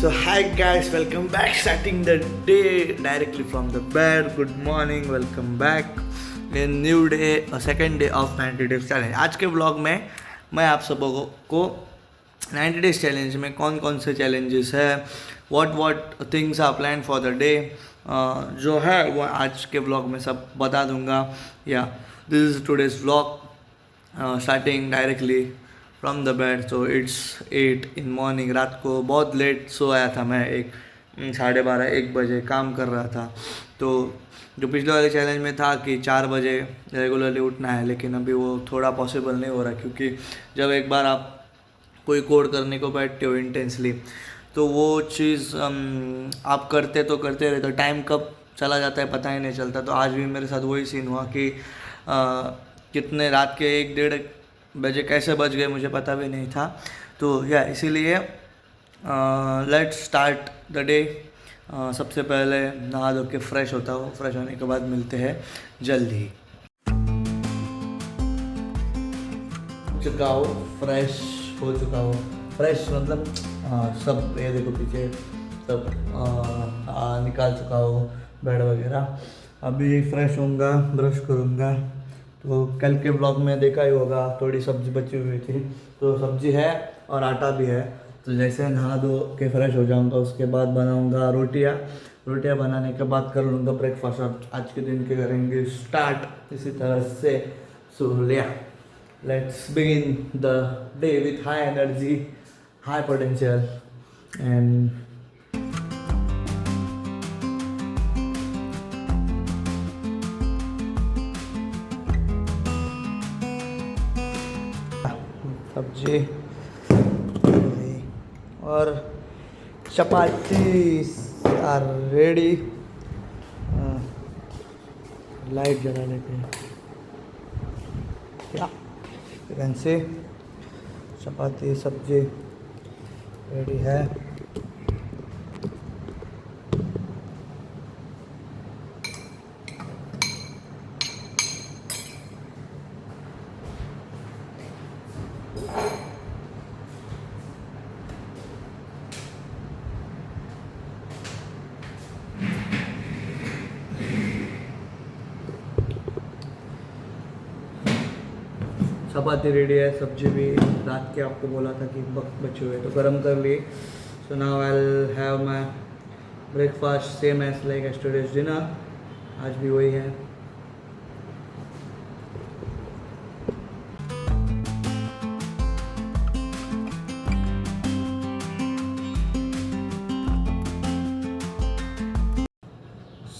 So hi guys, welcome back. Starting the day directly from the bed. Good morning, welcome back. A new day, a second day of 90 days challenge. आज के blog में मैं आप सबों को 90 days challenge में कौन कौन से चैलेंजेस है, what things are plan for the day, जो है वो आज के ब्लॉग में सब बता दूंगा. या this is today's blog starting directly from the bed. So it's 8 in morning. रात को बहुत लेट सो आया था मैं, 12:30-1 बजे काम कर रहा था. तो जो पिछले वाले चैलेंज में था कि 4 बजे रेगुलरली उठना है, लेकिन अभी वो थोड़ा पॉसिबल नहीं हो रहा, क्योंकि जब एक बार आप कोई कोड करने को बैठते हो इंटेंसली, तो वो चीज़ आप करते रहते हो, टाइम कब चला जाता है पता ही नहीं चलता. तो आज भी मेरे साथ वही सीन हुआ कि कितने रात के 1-1:30 बजे कैसे बज गए मुझे पता भी नहीं था. तो या इसीलिए लेट्स स्टार्ट द डे. सबसे पहले नहा धो के फ्रेश होता हूँ. फ्रेश होने के बाद मिलते हैं जल्दी. चुका हो, फ्रेश हो चुका हो. फ्रेश मतलब सब ये देखो पीछे सब निकाल चुका हो बेड वगैरह. अभी फ्रेश होऊंगा, ब्रश करूँगा. तो कल के ब्लॉग में देखा ही होगा, थोड़ी सब्ज़ी बची हुई थी, तो सब्ज़ी है और आटा भी है. तो जैसे नहा धो के फ्रेश हो जाऊँगा, उसके बाद बनाऊँगा रोटियाँ बनाने के बाद कर लूँगा ब्रेकफास्ट. और आज के दिन के करेंगे स्टार्ट इसी तरह से. सो let's begin the day with high energy, high potential and सब्जी और चपाती आर रेडी. लाइट जला लेते हैं. या यू कैन सी चपाती सब्जी रेडी है. चपाती रेडी है, सब्जी भी रात के आपको बोला था कि बचे हुए तो गरम कर लिए. So now I will have my breakfast same as like yesterday's dinner. आज भी वही है.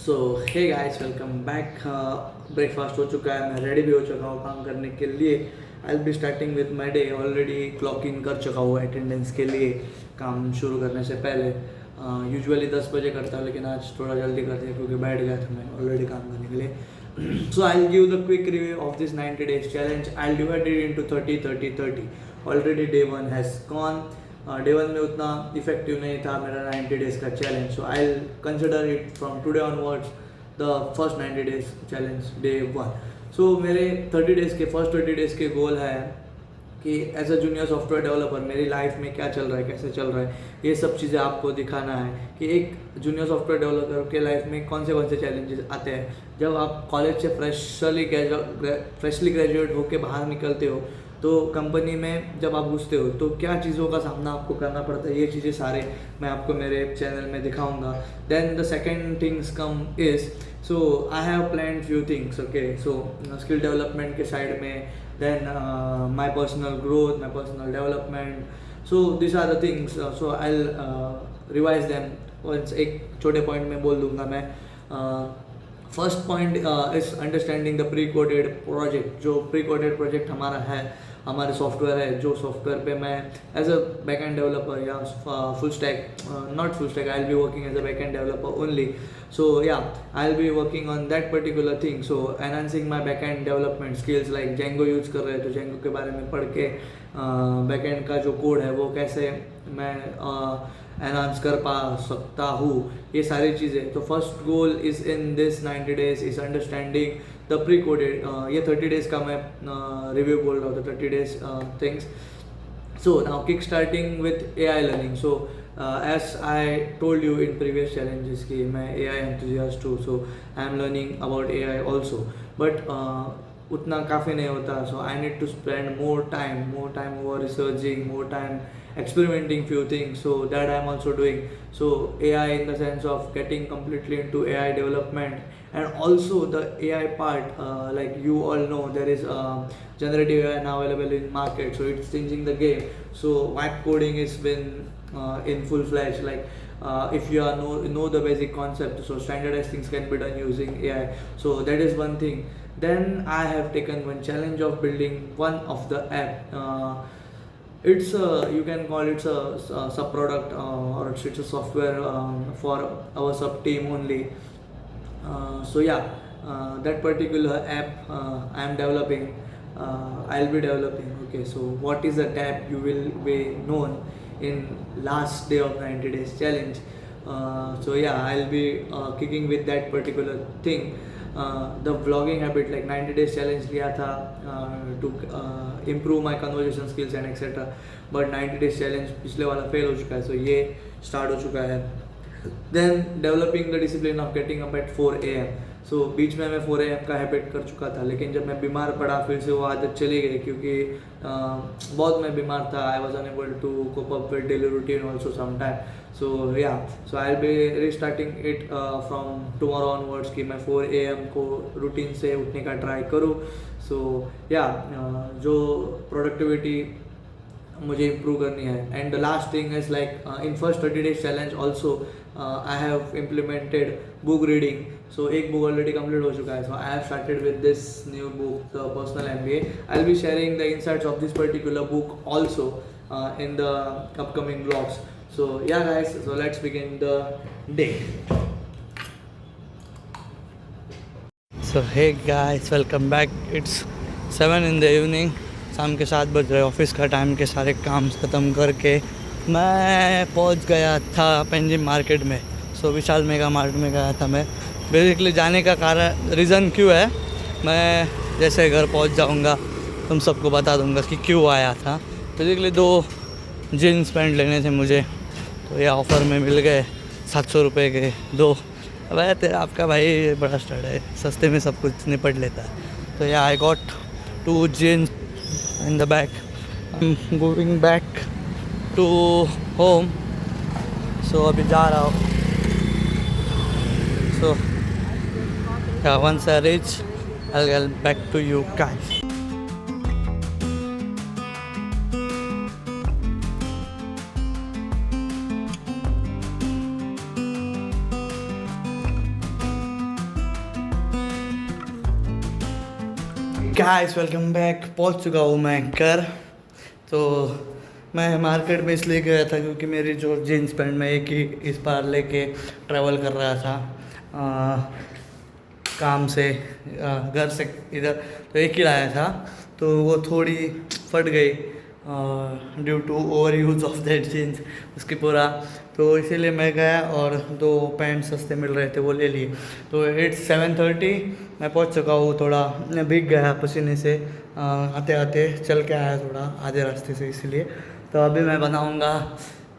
So hey guys, welcome back. Breakfast हो चुका है, मैं रेडी भी हो चुका हूँ काम करने के लिए. आई will be starting with my day. Already clock in कर चुका हूँ अटेंडेंस के लिए काम शुरू करने से पहले. यूजुअली 10 बजे करता हूँ, लेकिन आज थोड़ा जल्दी कर दिया क्योंकि बैठ गया था मैं ऑलरेडी काम करने के लिए. So I will give the quick review of this 90 days challenge. I will divide it into 30-30-30. Already day 1 has gone. Day 1 में उतना इफेक्टिव नहीं था मेरा 90 डेज का challenge. So I will consider it from today onwards the first 90 days challenge day 1. सो मेरे 30 days के first 30 days के goal है कि as a junior software developer मेरी लाइफ में क्या चल रहा है, कैसे चल रहा है, ये सब चीज़ें आपको दिखाना है कि एक जूनियर सॉफ्टवेयर डेवलपर के लाइफ में कौन से चैलेंजेस आते हैं. जब आप कॉलेज से फ्रेशली ग्रेजुएट होकर बाहर निकलते हो, तो कंपनी में जब आप घुसते हो तो क्या चीज़ों का सामना आपको करना पड़ता है, ये चीज़ें सारे मैं आपको मेरे चैनल में दिखाऊंगा. Then the second things come is, so I have plan few things. Okay, so skill development के साइड में, then my personal growth, my personal development. So this are the things. So I will revise them once. एक छोटे point में बोल दूंगा मैं. First point is understanding the pre coded project. जो pre coded project हमारा है, हमारे सॉफ्टवेयर है, जो सॉफ्टवेयर पे मैं as a back end developer या full stack, not full stack, I will be working as a back end developer only. So yeah I will be working on that particular thing. So enhancing my back end development skills, like Django use कर रहे हैं तो Django के बारे में पढ़ के back and का जो कोड है वो कैसे मैं एनहांस कर पा सकता हूँ, ये सारी चीज़ें. तो first goal is in this 90 days is understanding the pre coded. ये 30 डेज़ का मैं रिव्यू बोल रहा हूँ, तो 30 days things. So now kick starting with AI learning. So as I told you in previous challenges कि मैं AI enthusiast हूँ, so I am learning about AI also, but उतना काफ़ी नहीं होता, so I need to spend more time over researching, more time experimenting few things, so that I am also doing. So AI in the sense of getting completely into AI development, and also the AI part, like you all know there is generative AI now available in market, so it's changing the game. So vibe coding has been in full fledged, like if you are know the basic concept, so standardized things can be done using AI, so that is one thing. Then I have taken one challenge of building one of the app. It's a, you can call it a sub product, or it's a software for our sub team only. So yeah, that particular app I am developing, I'll be developing. Okay, so what is the app, you will be known in last day of 90 days challenge. So yeah, I'll be kicking with that particular thing. The vlogging habit, like 90 days challenge लिया था to improve my conversation skills and etc, but 90 days challenge पिछले वाला fail हो चुका है, so ये start हो चुका है. Then developing the discipline of getting up at 4 AM. सो बीच में मैं 4 AM का हैबिट कर चुका था, लेकिन जब मैं बीमार पड़ा फिर से वो आदत चली गई, क्योंकि बहुत मैं बीमार था. I was unable to cope up with daily routine also sometime. So yeah, so I will be restarting it from tomorrow onwards कि मैं 4 AM को रूटीन से उठने का ट्राई करूँ. सो या, जो प्रोडक्टिविटी मुझे इम्प्रूव करनी है. And the last thing is like in first 30 days challenge also I have implemented book reading. So एक बुक ऑलरेडी कंप्लीट हो चुका है. So I have started with this new book, the personal MBA. I will be sharing the insights of this particular book also in the upcoming vlogs. So yeah guys, so let's begin the day. So hey guys, welcome back. It's 7 in the evening. शाम के 7 बज रहे. Office का time के सारे काम ख़त्म करके मैं पहुंच गया था पेंजिम मार्केट में. सो विशाल मेगा मार्ट में गया था मैं. बेसिकली जाने का कारण, रीज़न क्यों है, मैं जैसे घर पहुंच जाऊंगा तुम सबको बता दूंगा कि क्यों आया था. बेसिकली 2 जीन्स पैंट लेने थे मुझे, तो ये ऑफ़र में मिल गए 700 रुपये के 2. अब तेरा आपका भाई बड़ा स्टार्ट है, सस्ते में सब कुछ निपट लेता है. तो yeah, I got 2 jeans in the back. I'm going back to home. So अभी जा रहा हूँ. So yeah, once I reach, I'll get back to you guys. Guys, welcome back. पहुंच चुका हूँ मैं घर. तो मैं मार्केट में इसलिए गया था क्योंकि मेरी जो जीन्स पैंट मैं एक ही इस बार लेके ट्रैवल कर रहा था काम से, घर से इधर, तो एक ही लाया था. तो वो थोड़ी फट गई due to over use of that jeans, उसकी पूरा. तो इसीलिए मैं गया और 2 पैंट सस्ते मिल रहे थे, वो ले लिए. तो इट्स 7:30. मैं पहुंच चुका हूँ. थोड़ा भीग गया पसीने से, आते आते चल के आया थोड़ा आधे रास्ते से, इसलिए. तो अभी मैं बनाऊँगा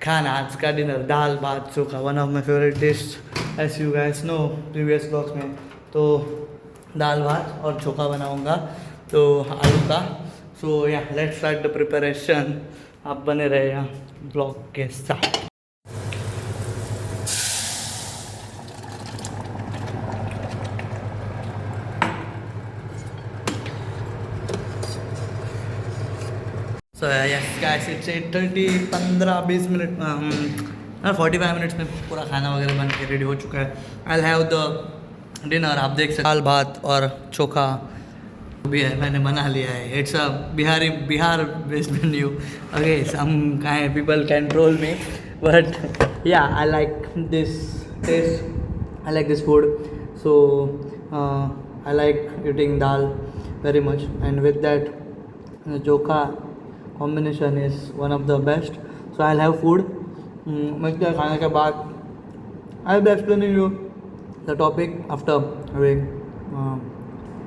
खाना, आज का dinner, dal bhat chokha, one of my favourite dish as you guys know previous vlogs में. तो दाल भात और चोखा बनाऊँगा, तो आलू का. सो या, लेट्स स्टार्ट द प्रिपरेशन. आप बने रहे यहाँ ब्लॉग के साथ. So yes guys, it's 8:30. 15-20 minute 45 minutes में पूरा खाना वगैरह बन के रेडी हो चुका है. I have the dinner. आप देख सकते, दाल भात और चोखा भी है, मैंने बना लिया है. It's a Bihar based menu. Okay, some kind people can troll me, but yeah, I like this taste, I like this food. So I like eating dal very much, and with that chokha combination is one of the best. So I'll have food. मैं खाने के बाद I'll be explaining you the topic after having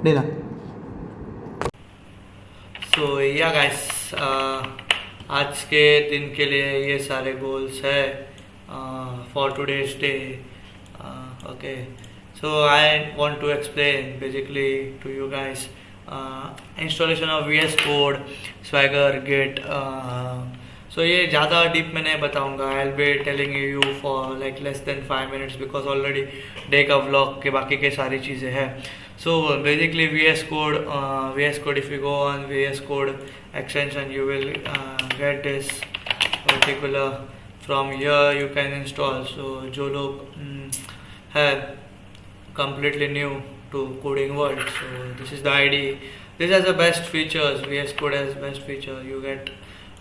dinner. So yeah guys, आज के दिन के लिए ये सारे गोल्स है. for today's day. Okay, so I want to explain basically to you guys installation of VS Code, Swagger, Git. So ये ज़्यादा डीप में नहीं बताऊंगा. I'll be telling you for like less than 5 minutes because already day का vlog के बाकी के सारी चीज़ें हैं. So basically VS Code, if you go on VS Code extension, you will get this particular. From here you can install. So जो लोग है completely new to coding world, so this is the ID. This has the best features. VS Code has best feature. You get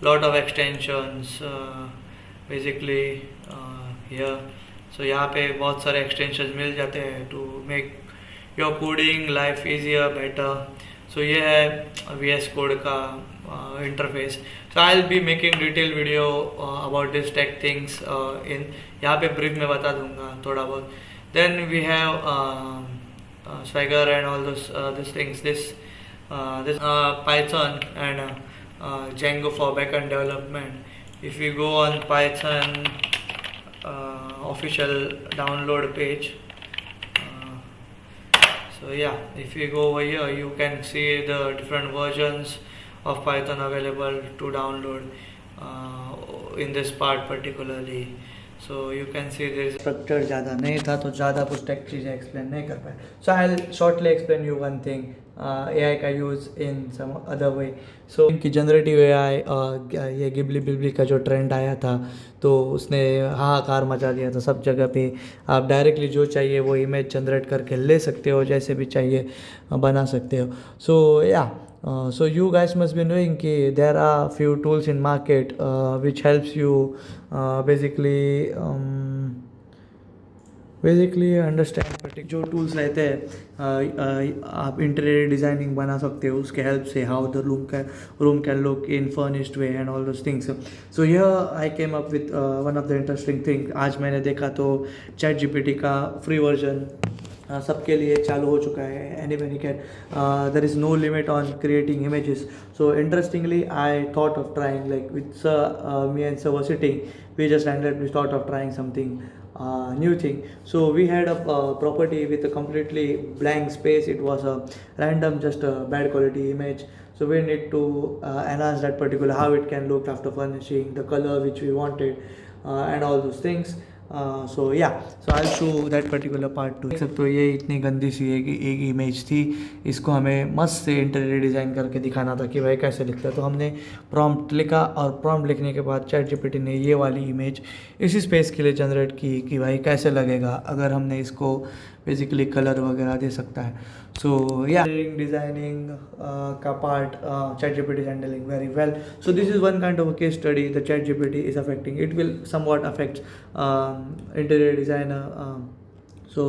lot of extensions basically here. So यहाँ पे बहुत सारे extensions मिल जाते हैं to make your coding life easier, better. So ये है VS Code का interface. So I'll be making detailed video about this tech things in यहाँ पे brief में बता दूंगा थोड़ा बहुत. Then we have Swagger and all those things. This Python and Django for backend development. If you go on Python official download page, so yeah, if you go over here, you can see the different versions of Python available to download in this part particularly. So you can see this structure ज़्यादा नहीं था तो ज़्यादा कुछ take चीज़ें explain नहीं कर पाए. सो I will shortly explain you one thing, AI का use in some other way. सो इनकी जनरेटिव AI, ये गिबली बिबली का जो ट्रेंड आया था तो उसने हाहाकार मचा दिया था सब जगह पे. आप डायरेक्टली जो चाहिए वो इमेज जनरेट करके ले सकते हो, जैसे भी चाहिए बना सकते हो. सो या so you guys must be knowing कि there are few tools in market which helps you basically understand जो टूल्स रहते हैं आप इंटीरियर डिज़ाइनिंग बना सकते हो उसके हेल्प से. How the room can look in furnished way and all those things. So here I came up with one of the interesting thing. आज मैंने देखा तो ChatGPT का फ्री वर्जन सबके लिए चालू हो चुका है. Anybody can, there is no limit on creating images. So interestingly I thought of trying like with me and sir were sitting, we just randomly thought of trying something new thing. So we had a property with a completely blank space. It was a random, just a bad quality image. So we need to enhance that particular, how it can look after furnishing, the color which we wanted, and all those things. So yeah, so I'll show that particular part too. देख सकते हो ये इतनी गंदी सी एक image थी. इसको हमें मस्त से इंटीरियर डिज़ाइन करके दिखाना था कि भाई कैसे लिखता है. तो हमने प्रॉम्प्ट लिखा और प्रॉम्प्ट लिखने के बाद ChatGPT ने ये वाली इमेज इसी स्पेस के लिए जनरेट की कि भाई कैसे लगेगा अगर हमने इसको बेसिकली कलर वगैरह दे सकता है. सो या डिज़ाइनिंग का part ChatGPT is handling very well. So this is one kind of a case study that ChatGPT is affecting. It will somewhat affect interior designer. So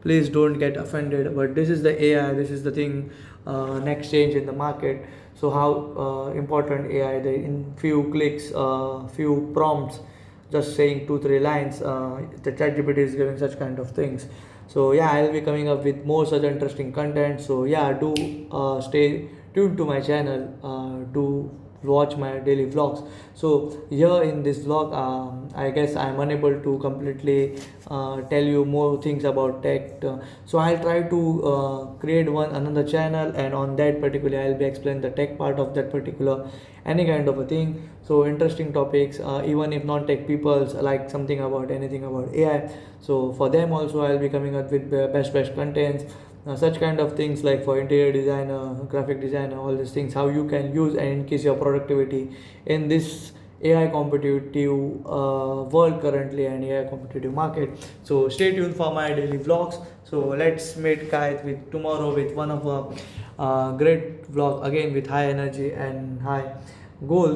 please don't get offended, but this is the AI, this is the thing, next change in the market. So how important AI, in few clicks, few prompts, just saying 2-3 lines, the ChatGPT is giving such kind of things. So yeah, I'll be coming up with more such interesting content. So yeah, do stay tuned to my channel to watch my daily vlogs. So here in this vlog, I guess I'm unable to completely tell you more things about tech. So I'll try to create another channel, and on that particular I'll be explaining the tech part of that particular, any kind of a thing. So interesting topics, even if non-tech people like something about anything about AI, so for them also I'll be coming up with best contents. Such kind of things like for interior designer, graphic designer, all these things, how you can use and increase your productivity in this AI competitive world currently, and AI competitive market. So stay tuned for my daily vlogs. So let's meet guys with tomorrow with one of a great vlog again with high energy and high goals.